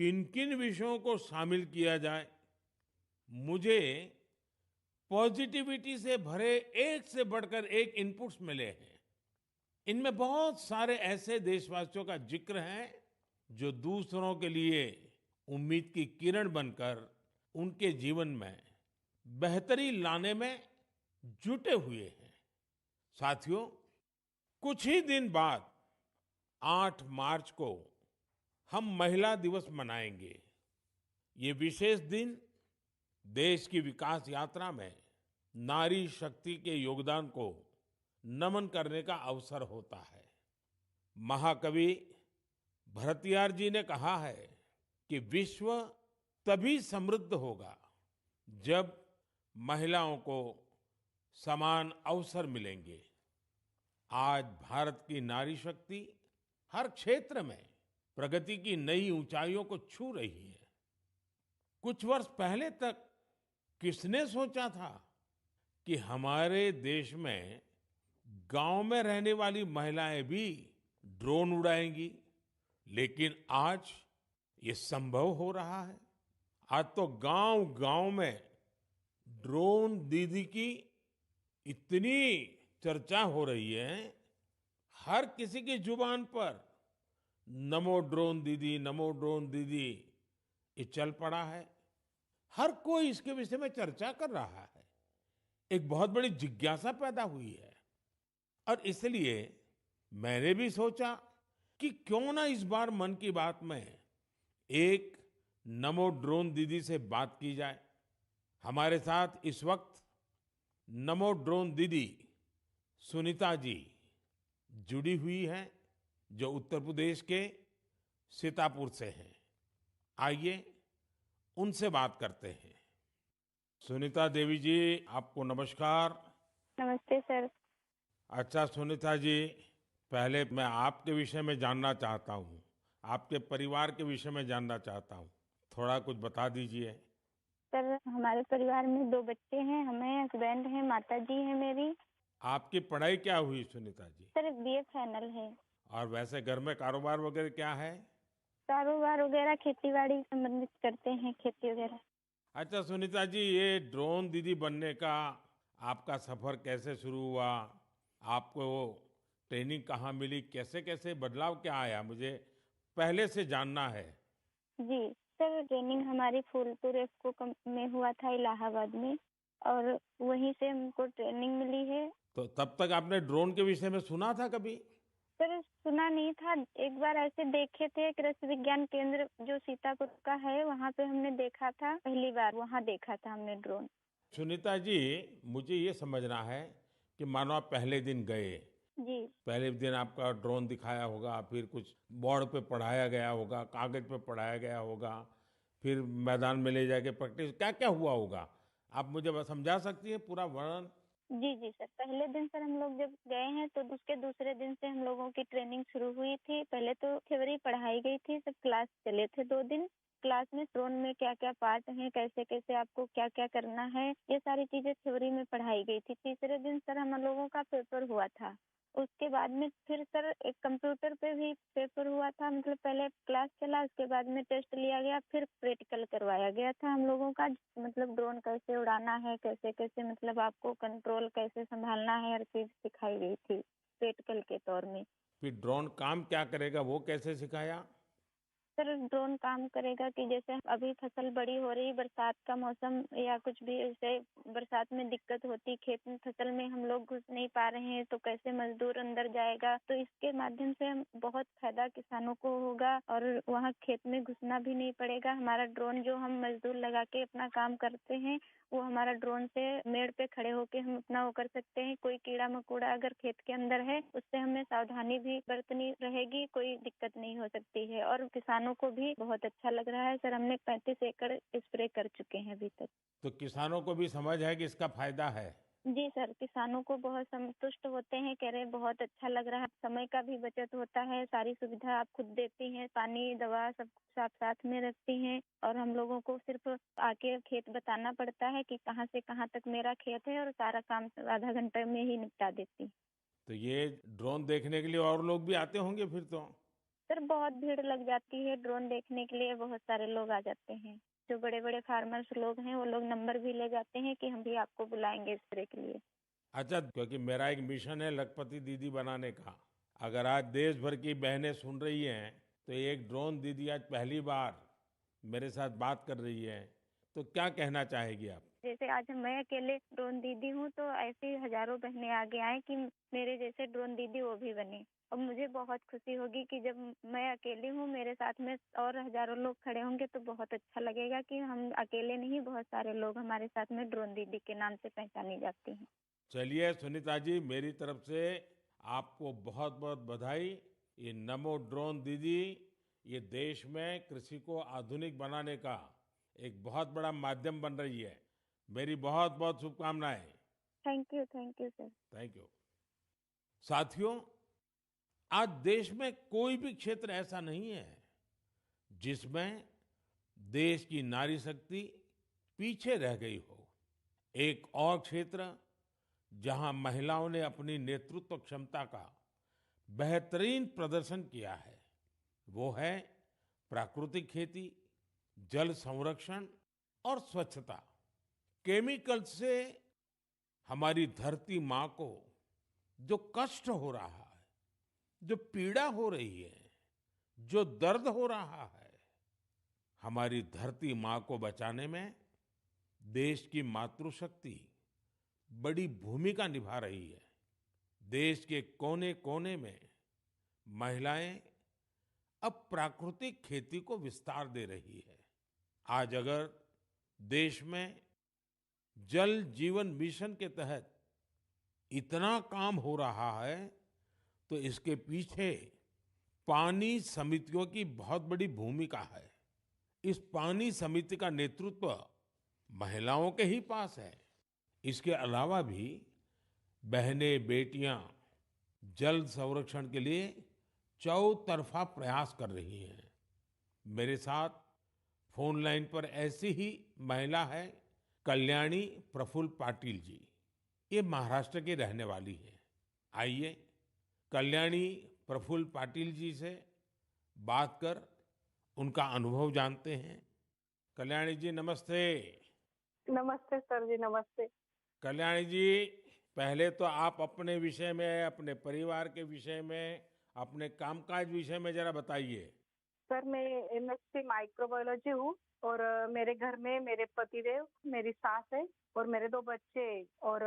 किन किन विषयों को शामिल किया जाए, मुझे पॉजिटिविटी से भरे एक से बढ़कर एक इनपुट्स मिले हैं। इनमें बहुत सारे ऐसे देशवासियों का जिक्र है जो दूसरों के लिए उम्मीद की किरण बनकर उनके जीवन में बेहतरी लाने में जुटे हुए हैं। साथियों, कुछ ही दिन बाद 8 मार्च को हम महिला दिवस मनाएंगे। ये विशेष दिन देश की विकास यात्रा में नारी शक्ति के योगदान को नमन करने का अवसर होता है। महाकवि भरतियार जी ने कहा है कि विश्व तभी समृद्ध होगा जब महिलाओं को समान अवसर मिलेंगे। आज भारत की नारी शक्ति हर क्षेत्र में प्रगति की नई ऊंचाइयों को छू रही है। कुछ वर्ष पहले तक किसने सोचा था कि हमारे देश में गांव में रहने वाली महिलाएं भी ड्रोन उड़ाएंगी? लेकिन आज ये संभव हो रहा है। आज तो गांव गांव में ड्रोन दीदी की इतनी चर्चा हो रही है, हर किसी की जुबान पर नमो ड्रोन दीदी, नमो ड्रोन दीदी, ये चल पड़ा है। हर कोई इसके विषय में चर्चा कर रहा है। एक बहुत बड़ी जिज्ञासा पैदा हुई है और इसलिए मैंने भी सोचा कि क्यों ना इस बार मन की बात में एक नमो ड्रोन दीदी से बात की जाए। हमारे साथ इस वक्त नमो ड्रोन दीदी सुनीता जी जुड़ी हुई हैं, जो उत्तर प्रदेश के सीतापुर से हैं। आइए उनसे बात करते हैं। सुनीता देवी जी, आपको नमस्कार। नमस्ते सर। अच्छा सुनीता जी, पहले मैं आपके विषय में जानना चाहता हूँ, आपके परिवार के विषय में जानना चाहता हूँ। थोड़ा कुछ बता दीजिए। सर, हमारे परिवार में 2 बच्चे हैं, हमें हस्बैंड हैं, माता जी हैं मेरी। आपकी पढ़ाई क्या हुई Sunita ji? Sir, BA final है। और वैसे घर में कारोबार वगैरह क्या है? कारोबार वगैरह खेती-बाड़ी संबंधित करते हैं, खेती वगैरह। अच्छा सुनीता जी, ये ड्रोन दीदी बनने का आपका सफर कैसे शुरू हुआ? आपको ट्रेनिंग कहाँ मिली? कैसे कैसे बदलाव क्या आया? मुझे पहले से जानना है। जी, सर ट्रेनिंग हमारी फूलपुर इफ्को में हुआ था इलाहाबाद में, और वहीं से हमको ट्रेनिंग मिली है। तो तब तक आपने ड्रोन के विषय में सुना था कभी? सर, सुना नहीं था। एक बार ऐसे देखे थे, कृषि विज्ञान केंद्र जो सीतापुर का है, वहाँ पे हमने देखा था, पहली बार वहाँ देखा था हमने ड्रोन। सुनीता जी, मुझे ये समझना है कि मानो आप पहले दिन गए, जी। पहले दिन आपका ड्रोन दिखाया होगा, फिर कुछ बोर्ड पे पढ़ाया गया होगा, कागज पे पढ़ाया गया होगा, फिर मैदान में ले जाके प्रैक्टिस, क्या क्या हुआ होगा? आप मुझे बस समझा सकती हैं पूरा वर्णन? जी, जी सर। पहले दिन सर हम लोग जब गए हैं तो उसके दूसरे दिन से हम लोगों की ट्रेनिंग शुरू हुई थी। पहले तो थ्योरी पढ़ाई गई थी, सब क्लास चले थे 2 दिन। क्लास में ड्रोन में क्या-क्या पार्ट हैं, कैसे-कैसे आपको क्या-क्या करना है, ये सारी चीज़ें थ्योरी में पढ़ाई गई थी। तीसरे दिन सर हम लोगों का पेपर हुआ था। उसके बाद में फिर सर एक कंप्यूटर पे भी पेपर हुआ था, मतलब पहले क्लास चला, उसके बाद में टेस्ट लिया गया, फिर प्रैक्टिकल करवाया गया था हम लोगों का, मतलब ड्रोन कैसे उड़ाना है, कैसे-कैसे मतलब आपको कंट्रोल कैसे संभालना है, हर चीज़ सिखाई गई थी प्रैक्टिकल के तौर में। फिर ड्रोन काम क्या करेगा, वो कैसे सिखाया? सर, ड्रोन काम करेगा कि जैसे अभी फसल बड़ी हो रही, बरसात का मौसम या कुछ भी ऐसे बरसात में दिक्कत होती, खेत में फसल में हम लोग घुस नहीं पा रहे हैं, तो कैसे मजदूर अंदर जाएगा, तो इसके माध्यम से हम बहुत फायदा किसानों को होगा और वहाँ खेत में घुसना भी नहीं पड़ेगा। हमारा ड्रोन जो हम मजदूर लगा के अपना काम करते हैं, वो हमारा ड्रोन से मेड़ पे खड़े होके हम अपना वो कर सकते हैं। कोई कीड़ा मकोड़ा अगर खेत के अंदर है, उससे हमें सावधानी भी बरतनी रहेगी, कोई दिक्कत नहीं हो सकती है। और किसानों को भी बहुत अच्छा लग रहा है सर, हमने 35 एकड़ स्प्रे कर चुके हैं अभी तक। तो किसानों को भी समझ है कि इसका फायदा है? जी सर, किसानों को बहुत संतुष्ट होते हैं, कह रहे हैं बहुत अच्छा लग रहा है, समय का भी बचत होता है, सारी सुविधा आप खुद देती हैं, पानी, दवा सब कुछ आप साथ में रखती हैं, और हम लोगों को सिर्फ आके खेत बताना पड़ता है कि कहाँ से कहाँ तक मेरा खेत है, और सारा काम आधा घंटे में ही निपटा देती। तो ये ड्रोन देखने के लिए और लोग भी आते होंगे फिर तो? सर बहुत भीड़ लग जाती है ड्रोन देखने के लिए, बहुत सारे लोग आ जाते हैं। जो बड़े-बड़े फार्मर्स लोग हैं, वो लोग नंबर भी ले जाते हैं कि हम भी आपको बुलाएंगे इस तरह के लिए। अच्छा, क्योंकि मेरा एक मिशन है लखपति दीदी बनाने का। अगर आज देश भर की बहनें सुन रही हैं, तो एक ड्रोन दीदी आज पहली बार मेरे साथ बात कर रही है, तो क्या कहना चाहेगी आप? जैसे आज मैं अकेले ड्रोन दीदी हूँ, तो ऐसे ही हज़ारों बहनें आगे आएँ कि मेरे जैसे ड्रोन दीदी वो भी बने। और मुझे बहुत खुशी होगी कि जब मैं अकेली हूँ, मेरे साथ में और हज़ारों लोग खड़े होंगे, तो बहुत अच्छा लगेगा कि हम अकेले नहीं, बहुत सारे लोग हमारे साथ में ड्रोन दीदी के नाम से पहचानी जाती हैं। चलिए सुनीता जी, मेरी तरफ से आपको बहुत बहुत बधाई। ये नमो ड्रोन दीदी, ये देश में कृषि को आधुनिक बनाने का एक बहुत बड़ा माध्यम बन रही है। मेरी बहुत बहुत शुभकामनाएं। Thank you sir. Thank you. साथियों, आज देश में कोई भी क्षेत्र ऐसा नहीं है जिसमें देश की नारी शक्ति पीछे रह गई हो। एक और क्षेत्र जहां महिलाओं ने अपनी नेतृत्व क्षमता का बेहतरीन प्रदर्शन किया है, वो है प्राकृतिक खेती, जल संरक्षण और स्वच्छता। केमिकल से हमारी धरती माँ को जो कष्ट हो रहा है, जो पीड़ा हो रही है, जो दर्द हो रहा है, हमारी धरती माँ को बचाने में देश की मातृशक्ति बड़ी भूमिका निभा रही है। देश के कोने-कोने में महिलाएं अब प्राकृतिक खेती को विस्तार दे रही है। आज अगर देश में जल जीवन मिशन के तहत इतना काम हो रहा है, तो इसके पीछे पानी समितियों की बहुत बड़ी भूमिका है। इस पानी समिति का नेतृत्व महिलाओं के ही पास है। इसके अलावा भी बहनें बेटियां जल संरक्षण के लिए चौतरफा प्रयास कर रही हैं। मेरे साथ फोन लाइन पर ऐसी ही महिला है कल्याणी प्रफुल्ल पाटिल जी। ये महाराष्ट्र की रहने वाली है। आइए कल्याणी प्रफुल्ल पाटिल जी से बात कर उनका अनुभव जानते हैं। कल्याणी जी नमस्ते। नमस्ते सर जी, नमस्ते। कल्याणी जी, पहले तो आप अपने विषय में, अपने परिवार के विषय में, अपने कामकाज विषय में जरा बताइए। सर मैं एमएससी माइक्रोबायोलॉजी हूँ और मेरे घर में मेरे पतिदेव, मेरी सास है और मेरे 2 बच्चे हैं और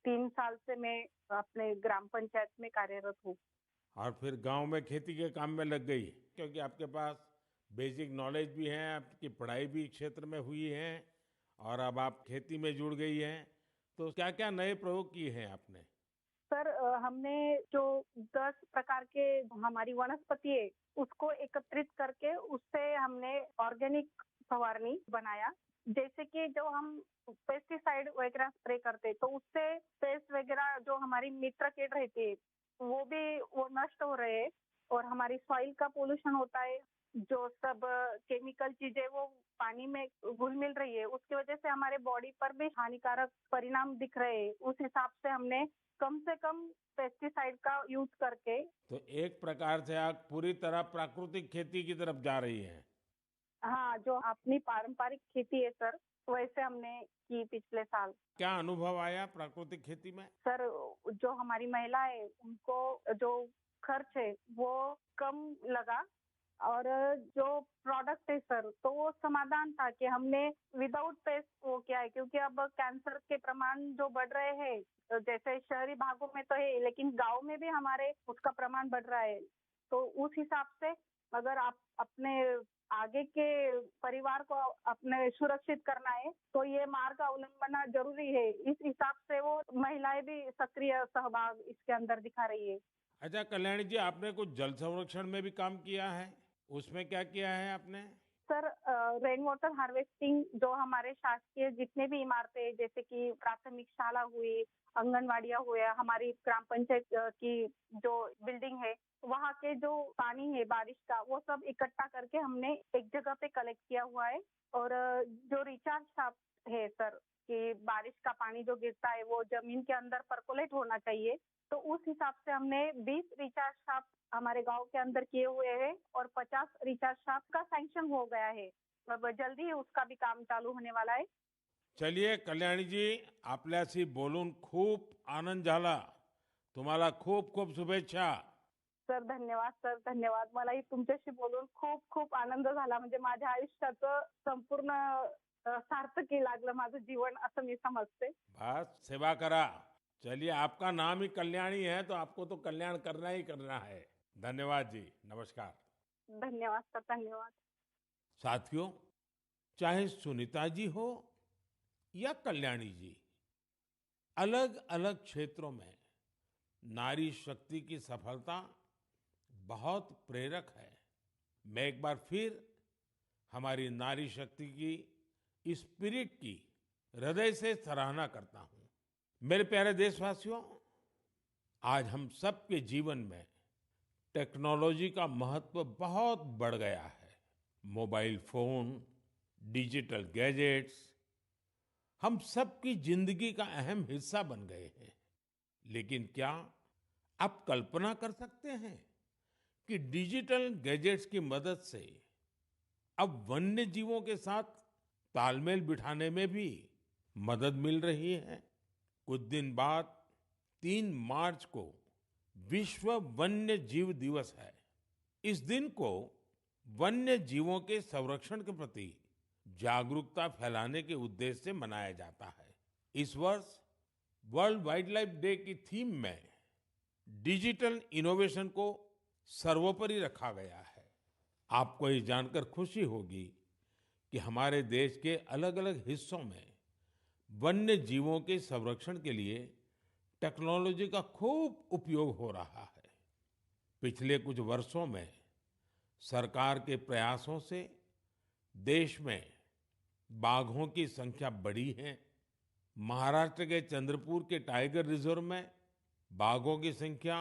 3 साल से मैं अपने ग्राम पंचायत में कार्यरत हूँ। और फिर गांव में खेती के काम में लग गई, क्योंकि आपके पास बेसिक नॉलेज भी है, आपकी पढ़ाई भी क्षेत्र में हुई है और अब आप खेती में जुड़ गई हैं। तो क्या-क्या नए प्रयोग किए हैं आपने? सर हमने जो 10 प्रकार के हमारी वनस्पति है, उसको एकत्रित करके उससे हमने ऑर्गेनिक फवारनी बनाया। जैसे कि जो हम पेस्टिसाइड वगैरह स्प्रे करते, तो उससे पेस्ट वगैरह जो हमारी मित्र कीट रहती है, वो नष्ट हो रहे हैं और हमारी सॉइल का पोल्यूशन होता है। जो सब केमिकल चीजें वो पानी में घुल मिल रही है, उसकी वजह से हमारे बॉडी पर भी हानिकारक परिणाम दिख रहे हैं। उस हिसाब से हमने कम से कम पेस्टिसाइड का यूज करके। तो एक प्रकार से आप पूरी तरह प्राकृतिक खेती की तरफ जा रही हैं। हाँ, जो अपनी पारंपरिक खेती है सर, वैसे हमने की पिछले साल। क्या अनुभव आया प्राकृतिक खेती में? सर जो हमारी महिला है, उनको जो खर्च है वो कम लगा और जो प्रोडक्ट है सर, तो वो समाधान था कि हमने विदाउट पेस्ट वो किया है, क्योंकि अब कैंसर के प्रमाण जो बढ़ रहे हैं, जैसे शहरी भागों में तो है, लेकिन गांव में भी हमारे उसका प्रमाण बढ़ रहा है। तो उस हिसाब से अगर आप अपने आगे के परिवार को अपने सुरक्षित करना है, तो ये मार्ग अवलंबना जरूरी है। इस हिसाब से वो महिलाएं भी सक्रिय सहभाग इसके अंदर दिखा रही है। अच्छा कल्याणी जी, आपने कुछ जल संरक्षण में भी काम किया है, उसमें क्या किया है आपने? सर रेन वाटर हार्वेस्टिंग जो हमारे शासकीय जितने भी इमारतें, जैसे कि प्राथमिक शाला हुई, आंगनवाड़ियाँ हुए, हमारी ग्राम पंचायत की जो बिल्डिंग है, वहाँ के जो पानी है बारिश का, वो सब इकट्ठा करके हमने एक जगह पे कलेक्ट किया हुआ है। और जो रिचार्ज शाफ्ट है सर, कि बारिश का पानी जो गिरता है वो जमीन के अंदर परकोलेट होना चाहिए, तो उस हिसाब से हमने 20 रिचार्ज शाफ्ट हमारे गांव के अंदर किए हुए हैं और 50 रिचार्ज शाफ्ट का सैंक्शन हो गया है। अब जल्दी ही उसका भी काम चालू होने वाला है। चलिए कल्याणी जी, आपल्याशी बोलून खूप आनंद झाला. तुम्हाला खूप खूप शुभेच्छा. सर धन्यवाद, सर धन्यवाद. मलाही तुमच्याशी बोलून खूप खूप आनंद झाला. म्हणजे माझ्या आयुष्याचं संपूर्ण सार्थकी लागलं माझं जीवन असं मी समजते. बस सेवा करा. चलिए, आपका नाम ही कल्याणी है तो आपको तो कल्याण करना ही करना है. धन्यवाद जी. नमस्कार. धन्यवाद सर, धन्यवाद. साथियों, चाहे सुनीता जी हो या कल्याणी जी, अलग अलग क्षेत्रों में नारी शक्ति की सफलता बहुत प्रेरक है. मैं एक बार फिर हमारी नारी शक्ति की इस स्पिरिट की हृदय से सराहना करता हूं. मेरे प्यारे देशवासियों, आज हम सबके जीवन में टेक्नोलॉजी का महत्व बहुत बढ़ गया है. मोबाइल फोन, डिजिटल गैजेट्स हम सबकी जिंदगी का अहम हिस्सा बन गए हैं. लेकिन क्या आप कल्पना कर सकते हैं कि डिजिटल गैजेट्स की मदद से अब वन्य जीवों के साथ तालमेल बिठाने में भी मदद मिल रही है. कुछ दिन बाद 3 मार्च को विश्व वन्य जीव दिवस है. इस दिन को वन्य जीवों के संरक्षण के प्रति जागरूकता फैलाने के उद्देश्य से मनाया जाता है. इस वर्ष वर्ल्ड वाइल्ड लाइफ डे की थीम में डिजिटल इनोवेशन को सर्वोपरि रखा गया है. आपको ये जानकर खुशी होगी कि हमारे देश के अलग-अलग हिस्सों में वन्य जीवों के संरक्षण के लिए टेक्नोलॉजी का खूब उपयोग हो रहा है. पिछले कुछ वर्षों में सरकार के प्रयासों से देश में बाघों की संख्या बढ़ी है. महाराष्ट्र के चंद्रपुर के टाइगर रिजर्व में बाघों की संख्या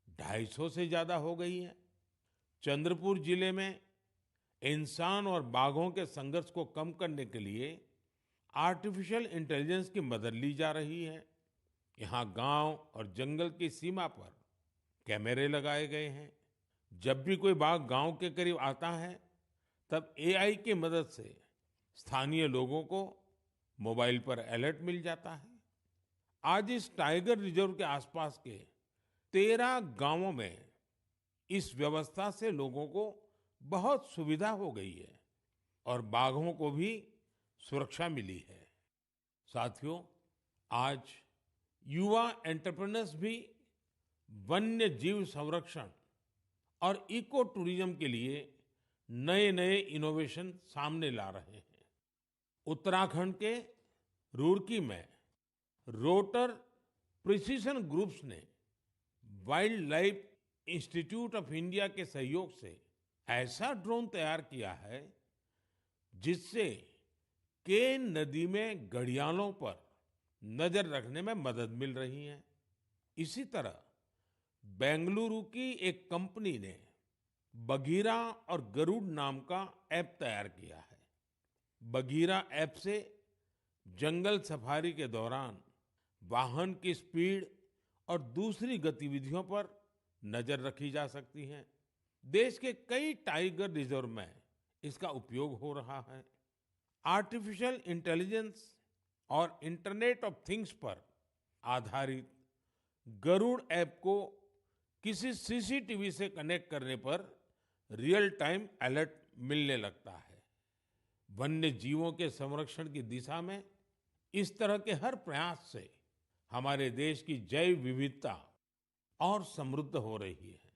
250 से ज्यादा हो गई है. चंद्रपुर जिले में इंसान और बाघों के संघर्ष को कम करने के लिए आर्टिफिशियल इंटेलिजेंस की मदद ली जा रही है. यहाँ गांव और जंगल की सीमा पर कैमरे लगाए गए हैं. जब भी कोई बाघ गांव के करीब आता है, तब एआई की मदद से स्थानीय लोगों को मोबाइल पर अलर्ट मिल जाता है. आज इस टाइगर रिजर्व के आसपास के 13 गांवों में इस व्यवस्था से लोगों को बहुत सुविधा हो गई है और बाघों को भी सुरक्षा मिली है. साथियों, आज युवा एंटरप्रेन्योर्स भी वन्य जीव संरक्षण और इको टूरिज्म के लिए नए नए इनोवेशन सामने ला रहे हैं. उत्तराखंड के रुड़की में रोटर प्रिसिशन ग्रुप्स ने wild life institute of India के सहयोग से ऐसा ड्रोन तैयार किया है जिससे केन नदी में घड़ियालों पर नजर रखने में मदद मिल रही है. इसी तरह बेंगलुरु की एक कंपनी ने बघीरा और गरुड़ नाम का ऐप तैयार किया है. बघीरा ऐप से जंगल सफारी के दौरान वाहन की स्पीड और दूसरी गतिविधियों पर नजर रखी जा सकती है. देश के कई टाइगर रिजर्व में इसका उपयोग हो रहा है. आर्टिफिशियल इंटेलिजेंस और इंटरनेट ऑफ थिंग्स पर आधारित गरुड़ ऐप को किसी सीसीटीवी से कनेक्ट करने पर रियल टाइम अलर्ट मिलने लगता है. वन्य जीवों के संरक्षण की दिशा में इस तरह के हर प्रयास से हमारे देश की जैव विविधता और समृद्ध हो रही है.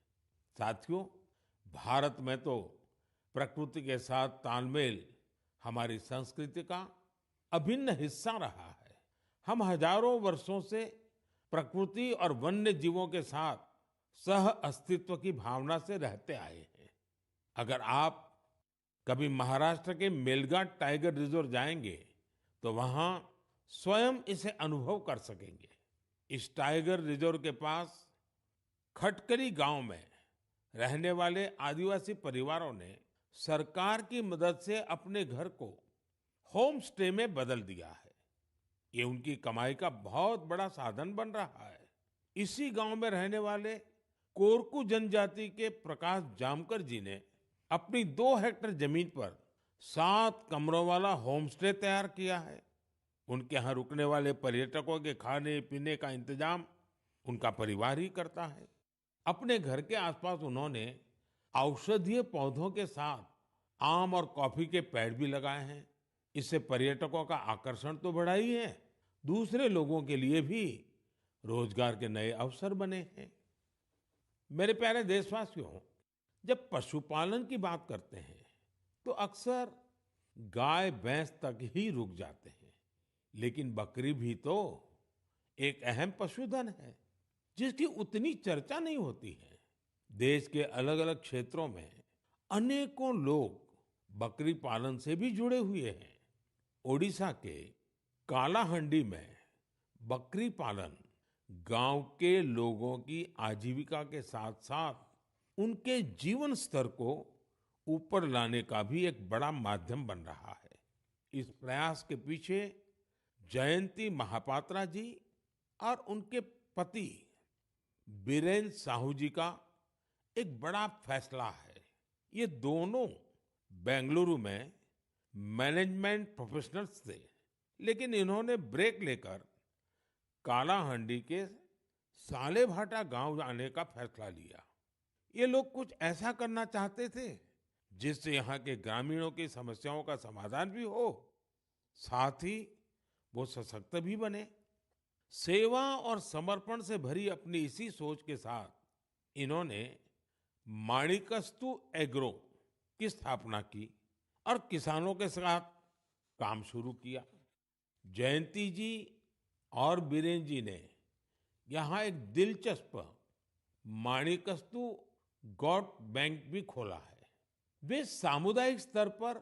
साथियों, भारत में तो प्रकृति के साथ तालमेल हमारी संस्कृति का अभिन्न हिस्सा रहा है. हम हजारों वर्षों से प्रकृति और वन्य जीवों के साथ सह अस्तित्व की भावना से रहते आए हैं. अगर आप कभी महाराष्ट्र के मेलघाट टाइगर रिजर्व जाएंगे तो वहां स्वयं इसे अनुभव कर सकेंगे. इस टाइगर रिजर्व के पास खटकली गांव में रहने वाले आदिवासी परिवारों ने सरकार की मदद से अपने घर को होम स्टे में बदल दिया है. ये उनकी कमाई का बहुत बड़ा साधन बन रहा है. इसी गांव में रहने वाले कोरकू जनजाति के प्रकाश जामकर जी ने अपनी 2 हेक्टेयर जमीन पर 7 कमरों वाला होम स्टे तैयार किया है। उनके यहाँ रुकने वाले पर्यटकों के खाने पीने का इंतजाम उनका परिवार ही करता है। अपने घर के आसपास उन्होंने औषधीय पौधों के साथ आम और कॉफी के पेड़ भी लगाए हैं। इससे पर्यटकों का आकर्षण तो बढ़ा ही है, दूसरे लोगों के लिए भी रोजगार के नए अवसर बने हैं। मेरे प्यारे देशवासियों, जब पशुपालन की बात करते हैं तो अक्सर गाय भैंस तक ही रुक जाते हैं, लेकिन बकरी भी तो एक अहम पशुधन है जिसकी उतनी चर्चा नहीं होती है। देश के अलग-अलग क्षेत्रों में अनेकों लोग बकरी पालन से भी जुड़े हुए हैं। ओडिशा के कालाहंडी में बकरी पालन गांव के लोगों की आजीविका के साथ-साथ उनके जीवन स्तर को ऊपर लाने का भी एक बड़ा माध्यम बन रहा है। इस प्रयास के पीछे जयंती महापात्रा जी और उनके पति बीरेन साहू जी का एक बड़ा फैसला है। ये दोनों बेंगलुरु में मैनेजमेंट प्रोफेशनल्स थे, लेकिन इन्होंने ब्रेक लेकर कालाहांडी के सालेभाटा गांव आने का फैसला लिया। ये लोग कुछ ऐसा करना चाहते थे जिससे यहाँ के ग्रामीणों की समस्याओं का समाधान भी हो, साथ ही वो सशक्त भी बने। सेवा और समर्पण से भरी अपनी इसी सोच के साथ इन्होंने माणिकास्तु एग्रो की स्थापना की और किसानों के साथ काम शुरू किया। जयंती जी और बीरेन जी ने यहाँ एक दिलचस्प माणिकास्तु गोट बैंक भी खोला है। वे सामुदायिक स्तर पर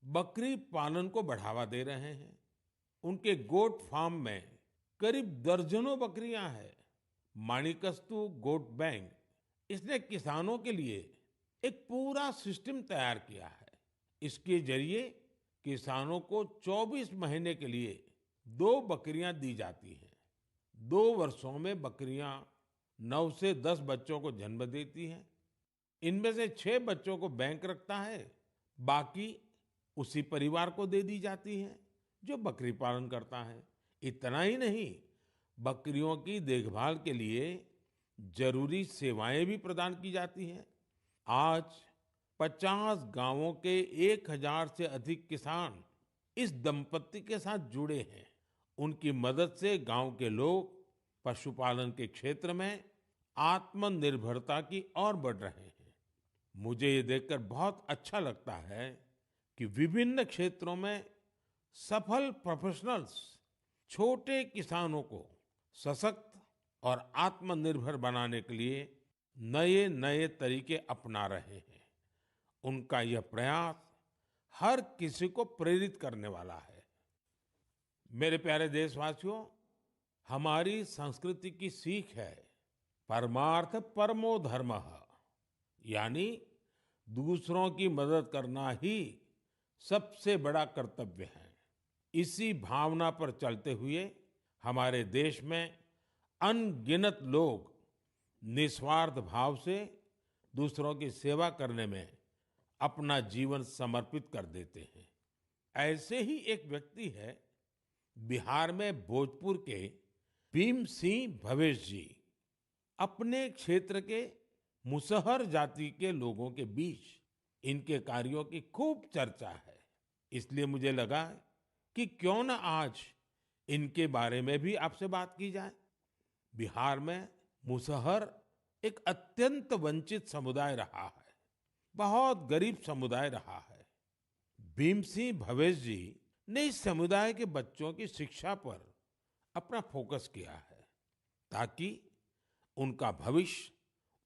बकरी पालन को बढ़ावा दे रहे हैं। उनके गोट फार्म में करीब दर्जनों बकरियां हैं। माणिकास्तु गोट बैंक इसने किसानों के लिए एक पूरा सिस्टम तैयार किया है। इसके जरिए किसानों को 24 महीने के लिए 2 बकरियां दी जाती हैं। 2 वर्षों में बकरियां 9 से 10 बच्चों को जन्म देती हैं। इनमें से 6 बच्चों को बैंक रखता है, बाकी उसी परिवार को दे दी जाती हैं जो बकरी पालन करता है। इतना ही नहीं, बकरियों की देखभाल के लिए जरूरी सेवाएं भी प्रदान की जाती हैं। आज 50 गांवों के 1000 से अधिक किसान इस दंपत्ति के साथ जुड़े हैं। उनकी मदद से गांव के लोग पशुपालन के क्षेत्र में आत्मनिर्भरता की ओर बढ़ रहे हैं। मुझे ये देखकर बहुत अच्छा लगता है कि विभिन्न क्षेत्रों में सफल प्रोफेशनल्स छोटे किसानों को सशक्त और आत्मनिर्भर बनाने के लिए नए नए तरीके अपना रहे हैं। उनका यह प्रयास हर किसी को प्रेरित करने वाला है। मेरे प्यारे देशवासियों, हमारी संस्कृति की सीख है परमार्थ परमो धर्मः, यानी दूसरों की मदद करना ही सबसे बड़ा कर्तव्य है। इसी भावना पर चलते हुए हमारे देश में अनगिनत लोग निस्वार्थ भाव से दूसरों की सेवा करने में अपना जीवन समर्पित कर देते हैं। ऐसे ही एक व्यक्ति है बिहार में भोजपुर के भीम सिंह भवेश जी। अपने क्षेत्र के मुसहर जाति के लोगों के बीच इनके कार्यों की खूब चर्चा है। इसलिए मुझे लगा कि क्यों न आज इनके बारे में भी आपसे बात की जाए। बिहार में मुसहर एक अत्यंत वंचित समुदाय रहा है, बहुत गरीब समुदाय रहा है। भीम सिंह भवेश जी ने इस समुदाय के बच्चों की शिक्षा पर अपना फोकस किया है ताकि उनका भविष्य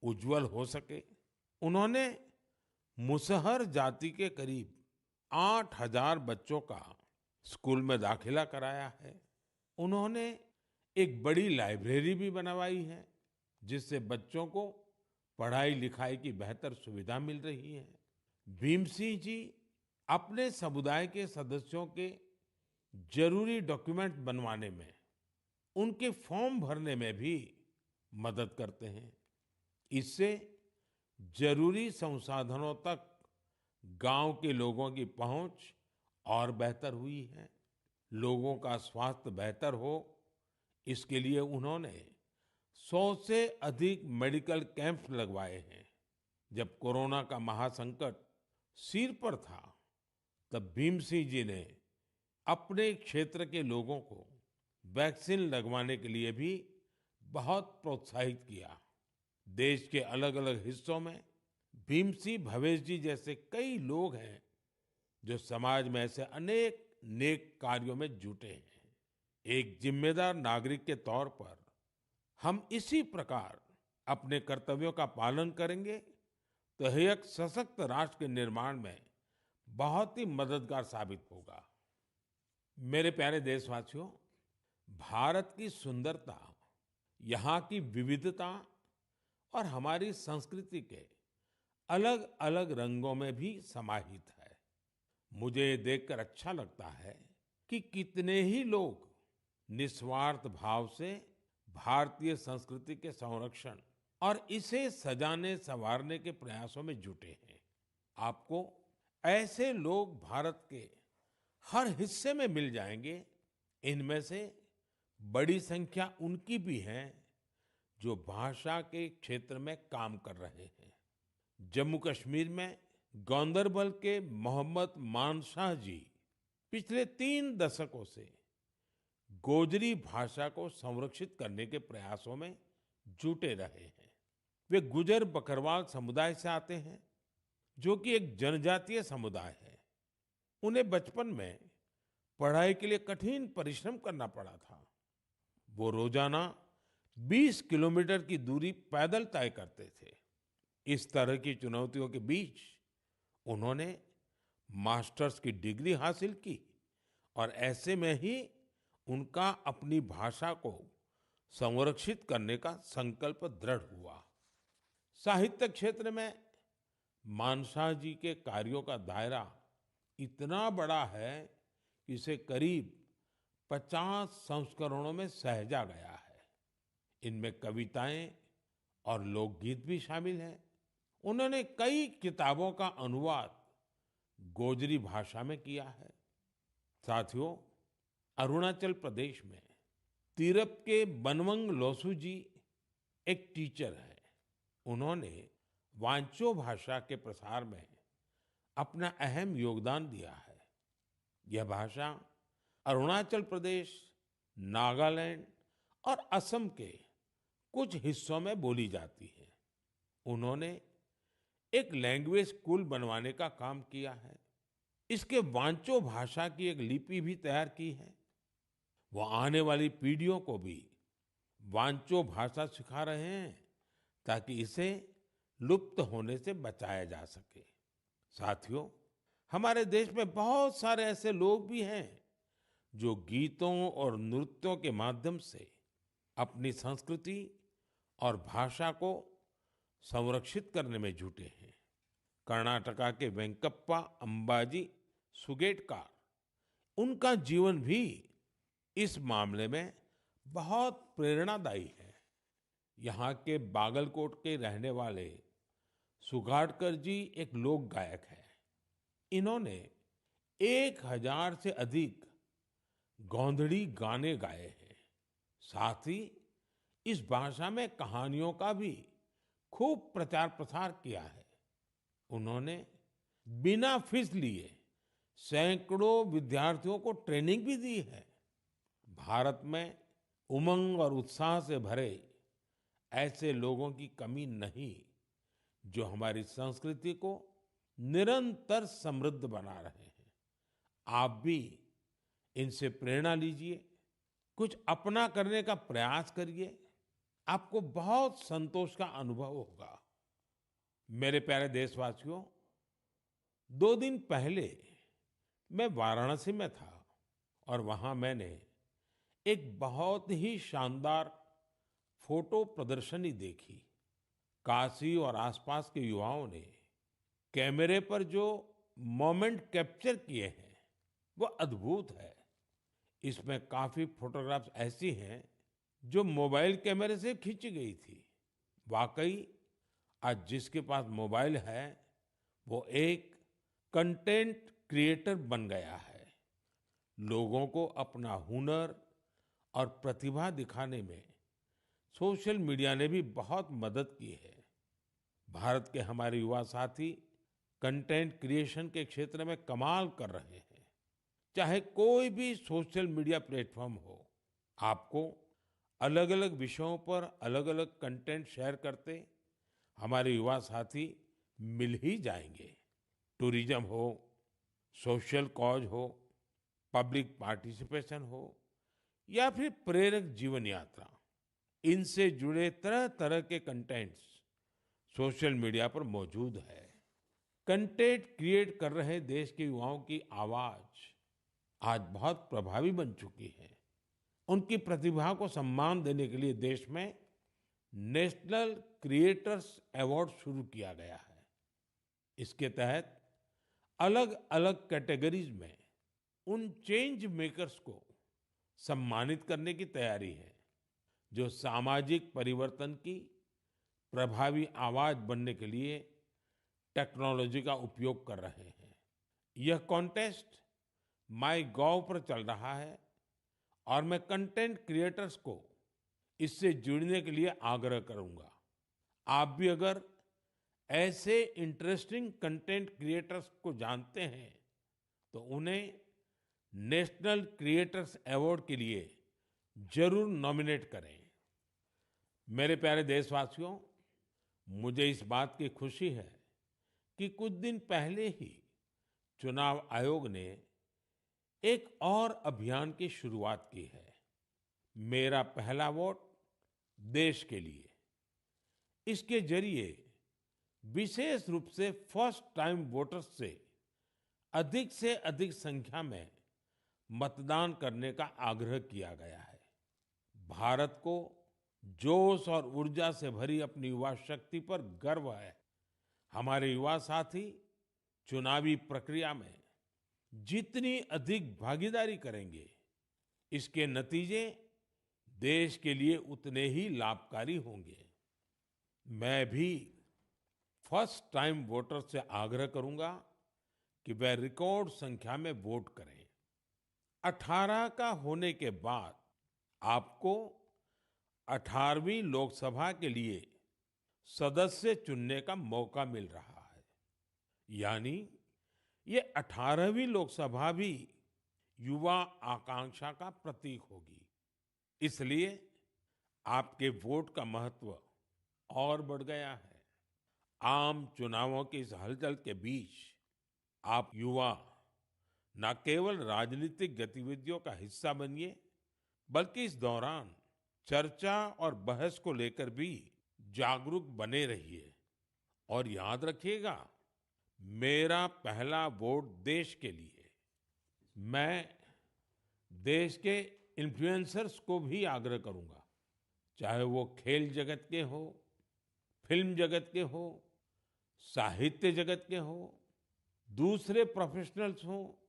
उज्जवल हो सके। उन्होंने मुसहर जाति के करीब 8000 बच्चों का स्कूल में दाखिला कराया है। उन्होंने एक बड़ी लाइब्रेरी भी बनवाई है जिससे बच्चों को पढ़ाई लिखाई की बेहतर सुविधा मिल रही है। भीम सिंह जी अपने समुदाय के सदस्यों के जरूरी डॉक्यूमेंट बनवाने में, उनके फॉर्म भरने में भी मदद करते हैं। इससे जरूरी संसाधनों तक गांव के लोगों की पहुंच और बेहतर हुई है। लोगों का स्वास्थ्य बेहतर हो, इसके लिए उन्होंने 100 से अधिक मेडिकल कैंप्स लगवाए हैं। जब कोरोना का महासंकट सिर पर था, तब भीम सिंह जी ने अपने क्षेत्र के लोगों को वैक्सीन लगवाने के लिए भी बहुत प्रोत्साहित किया। देश के अलग-अलग हिस्सों में भीम सिंह भवेश जी जैसे कई लोग हैं जो समाज में ऐसे अनेक नेक कार्यों में जुटे हैं। एक जिम्मेदार नागरिक के तौर पर हम इसी प्रकार अपने कर्तव्यों का पालन करेंगे तो यह एक सशक्त राष्ट्र के निर्माण में बहुत ही मददगार साबित होगा। मेरे प्यारे देशवासियों, भारत की सुंदरता यहाँ की विविधता और हमारी संस्कृति के अलग-अलग रंगों में भी समाहित है। मुझे ये देखकर अच्छा लगता है कि कितने ही लोग निस्वार्थ भाव से भारतीय संस्कृति के संरक्षण और इसे सजाने संवारने के प्रयासों में जुटे हैं। आपको ऐसे लोग भारत के हर हिस्से में मिल जाएंगे। इनमें से बड़ी संख्या उनकी भी है जो भाषा के क्षेत्र में काम कर रहे हैं। जम्मू कश्मीर में गांदरबल के मोहम्मद मानशाह जी पिछले 3 दशकों से गोजरी भाषा को संरक्षित करने के प्रयासों में जुटे रहे हैं। वे गुजर बकरवाल समुदाय से आते हैं, जो कि एक जनजातीय समुदाय है। उन्हें बचपन में पढ़ाई के लिए कठिन परिश्रम करना पड़ा था। वो रोजाना 20 किलोमीटर की दूरी पैदल तय करते थे। इस तरह की चुनौतियों के बीच उन्होंने मास्टर्स की डिग्री हासिल की और ऐसे में ही उनका अपनी भाषा को संरक्षित करने का संकल्प दृढ़ हुआ। साहित्य क्षेत्र में मानशाह जी के कार्यों का दायरा इतना बड़ा है कि इसे करीब 50 संस्करणों में सहेजा गया है। इनमें कविताएं और लोकगीत भी शामिल हैं। उन्होंने कई किताबों का अनुवाद गोजरी भाषा में किया है। साथियों, अरुणाचल प्रदेश में तीरप के बनवंग लोसू जी एक टीचर है। उन्होंने वांचो भाषा के प्रसार में अपना अहम योगदान दिया है। यह भाषा अरुणाचल प्रदेश, नागालैंड और असम के कुछ हिस्सों में बोली जाती है। उन्होंने एक लैंग्वेज स्कूल बनवाने का काम किया है। इसके वांचो भाषा की एक लिपि भी तैयार की है। वो आने वाली पीढ़ियों को भी वांचो भाषा सिखा रहे हैं ताकि इसे लुप्त होने से बचाया जा सके। साथियों, हमारे देश में बहुत सारे ऐसे लोग भी हैं जो गीतों और नृत्यों के माध्यम से अपनी संस्कृति और भाषा को संरक्षित करने में जुटे हैं। कर्नाटका के वेंकप्पा अंबाजी सुगेटकर, उनका जीवन भी इस मामले में बहुत प्रेरणादायी है। यहाँ के बागलकोट के रहने वाले सुगाटकर जी एक लोक गायक हैं। इन्होंने 1000 से अधिक गोंधड़ी गाने गाए हैं। साथ ही इस भाषा में कहानियों का भी खूब प्रचार प्रसार किया है। उन्होंने बिना फीस लिए सैकड़ों विद्यार्थियों को ट्रेनिंग भी दी है। भारत में उमंग और उत्साह से भरे ऐसे लोगों की कमी नहीं, जो हमारी संस्कृति को निरंतर समृद्ध बना रहे हैं। आप भी इनसे प्रेरणा लीजिए, कुछ अपना करने का प्रयास करिए। आपको बहुत संतोष का अनुभव होगा। मेरे प्यारे देशवासियों, 2 दिन पहले मैं वाराणसी में था और वहां मैंने एक बहुत ही शानदार फोटो प्रदर्शनी देखी। काशी और आसपास के युवाओं ने कैमरे पर जो मोमेंट कैप्चर किए हैं वो अद्भुत है। इसमें काफी फोटोग्राफ्स ऐसी हैं जो मोबाइल कैमरे से खींची गई थी। वाकई आज जिसके पास मोबाइल है वो एक कंटेंट क्रिएटर बन गया है। लोगों को अपना हुनर और प्रतिभा दिखाने में सोशल मीडिया ने भी बहुत मदद की है। भारत के हमारे युवा साथी कंटेंट क्रिएशन के क्षेत्र में कमाल कर रहे हैं। चाहे कोई भी सोशल मीडिया प्लेटफॉर्म हो, आपको अलग-अलग विषयों पर अलग-अलग कंटेंट शेयर करते हमारे युवा साथी मिल ही जाएंगे। टूरिज्म हो, सोशल कॉज हो, पब्लिक पार्टिसिपेशन हो या फिर प्रेरक जीवन यात्रा, इनसे जुड़े तरह-तरह के कंटेंट्स सोशल मीडिया पर मौजूद है। कंटेंट क्रिएट कर रहे देश के युवाओं की आवाज आज बहुत प्रभावी बन चुकी है। उनकी प्रतिभा को सम्मान देने के लिए देश में नेशनल क्रिएटर्स अवार्ड शुरू किया गया है। इसके तहत अलग-अलग कैटेगरीज में उन चेंज मेकर्स को सम्मानित करने की तैयारी है जो सामाजिक परिवर्तन की प्रभावी आवाज बनने के लिए टेक्नोलॉजी का उपयोग कर रहे हैं। यह कॉन्टेस्ट माई गॉव पर चल रहा है और मैं कंटेंट क्रिएटर्स को इससे जुड़ने के लिए आग्रह करूंगा। आप भी अगर ऐसे इंटरेस्टिंग कंटेंट क्रिएटर्स को जानते हैं तो उन्हें नेशनल क्रिएटर्स अवार्ड के लिए जरूर नॉमिनेट करें। मेरे प्यारे देशवासियों, मुझे इस बात की खुशी है कि कुछ दिन पहले ही चुनाव आयोग ने एक और अभियान की शुरुआत की है, मेरा पहला वोट देश के लिए। इसके जरिए विशेष रूप से फर्स्ट टाइम वोटर्स से अधिक संख्या में मतदान करने का आग्रह किया गया है। भारत को जोश और ऊर्जा से भरी अपनी युवा शक्ति पर गर्व है। हमारे युवा साथी चुनावी प्रक्रिया में जितनी अधिक भागीदारी करेंगे, इसके नतीजे देश के लिए उतने ही लाभकारी होंगे। मैं भी फर्स्ट टाइम वोटर से आग्रह करूंगा कि वह रिकॉर्ड संख्या में वोट करें। 18 का होने के बाद आपको 18वीं लोकसभा के लिए सदस्य चुनने का मौका मिल रहा है। यानी ये 18वीं लोकसभा भी युवा आकांक्षा का प्रतीक होगी। इसलिए आपके वोट का महत्व और बढ़ गया है। आम चुनावों की इस हलचल के बीच आप युवा न केवल राजनीतिक गतिविधियों का हिस्सा बनिए, बल्कि इस दौरान चर्चा और बहस को लेकर भी जागरूक बने रहिए। और याद रखिएगा, मेरा पहला वोट देश के लिए। मैं देश के इन्फ्लुएंसर्स को भी आग्रह करूंगा, चाहे वो खेल जगत के हो, फिल्म जगत के हो, साहित्य जगत के हो, दूसरे प्रोफेशनल्स हो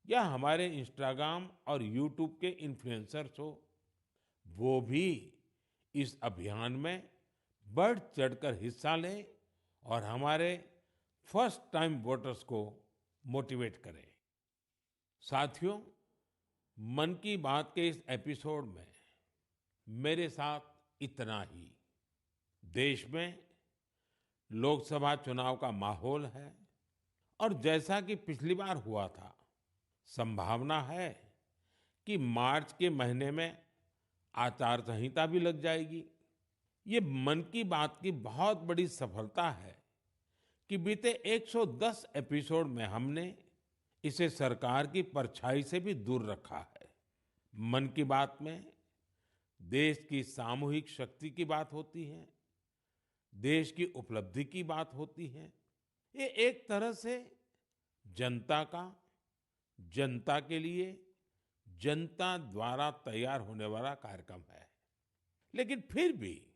या हमारे इंस्टाग्राम और यूट्यूब के इन्फ्लुएंसर्स हो, वो भी इस अभियान में बढ़ चढ़कर हिस्सा लें और हमारे फर्स्ट टाइम वोटर्स को मोटिवेट करें। साथियों, मन की बात के इस एपिसोड में मेरे साथ इतना ही। देश में लोकसभा चुनाव का माहौल है और जैसा कि पिछली बार हुआ था, संभावना है कि मार्च के महीने में आचार संहिता भी लग जाएगी। ये मन की बात की बहुत बड़ी सफलता है कि बीते 110 एपिसोड में हमने इसे सरकार की परछाई से भी दूर रखा है। मन की बात में देश की सामूहिक शक्ति की बात होती है, देश की उपलब्धि की बात होती है। ये एक तरह से जनता का, जनता के लिए, जनता द्वारा तैयार होने वाला कार्यक्रम है। लेकिन फिर भी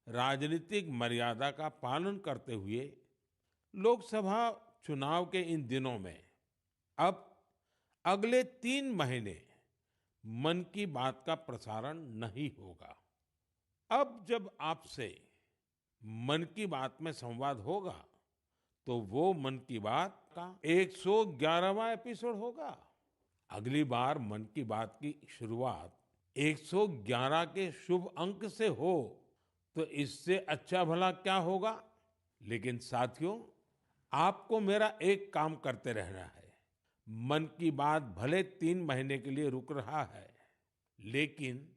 राजनीतिक मर्यादा का पालन करते हुए लोकसभा चुनाव के इन दिनों में अब अगले 3 महीने मन की बात का प्रसारण नहीं होगा। अब जब आपसे मन की बात में संवाद होगा तो वो मन की बात का 111वां एपिसोड होगा। अगली बार मन की बात की शुरुआत 111 के शुभ अंक से हो तो इससे अच्छा भला क्या होगा। लेकिन साथियों, आपको मेरा एक काम करते रहना है। मन की बात भले 3 महीने के लिए रुक रहा है, लेकिन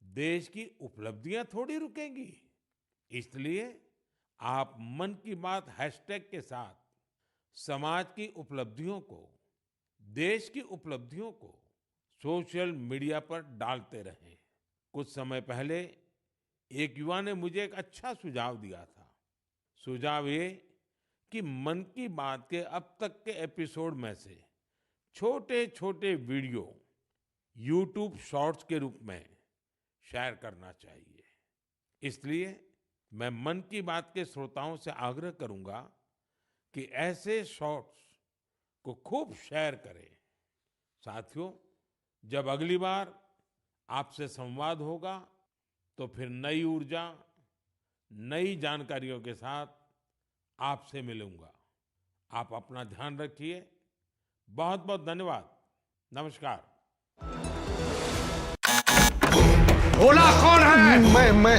देश की उपलब्धियां थोड़ी रुकेंगी। इसलिए आप मन की बात हैशटैग के साथ समाज की उपलब्धियों को, देश की उपलब्धियों को सोशल मीडिया पर डालते रहें। कुछ समय पहले एक युवा ने मुझे एक अच्छा सुझाव दिया था। सुझाव ये कि मन की बात के अब तक के एपिसोड में से छोटे छोटे वीडियो YouTube शॉर्ट्स के रूप में शेयर करना चाहिए। इसलिए मैं मन की बात के श्रोताओं से आग्रह करूंगा कि ऐसे शॉर्ट्स को खूब शेयर करें। साथियों, जब अगली बार आपसे संवाद होगा तो फिर नई ऊर्जा, नई जानकारियों के साथ आपसे मिलूंगा। आप अपना ध्यान रखिए। बहुत बहुत धन्यवाद। नमस्कार। भोला कौन है? मैं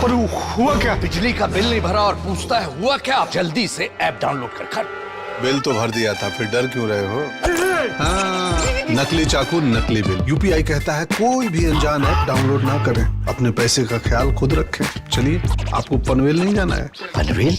पर हुआ क्या? बिजली का बिल नहीं भरा और पूछता है हुआ क्या? जल्दी से ऐप डाउनलोड कर। बिल तो भर दिया था, फिर डर क्यों रहे हो? हाँ, नकली चाकू, नकली बिल। यूपीआई कहता है कोई भी अनजान ऐप डाउनलोड ना करें। अपने पैसे का ख्याल खुद रखें। चलिए, आपको पनवेल नहीं जाना है। पनवेल?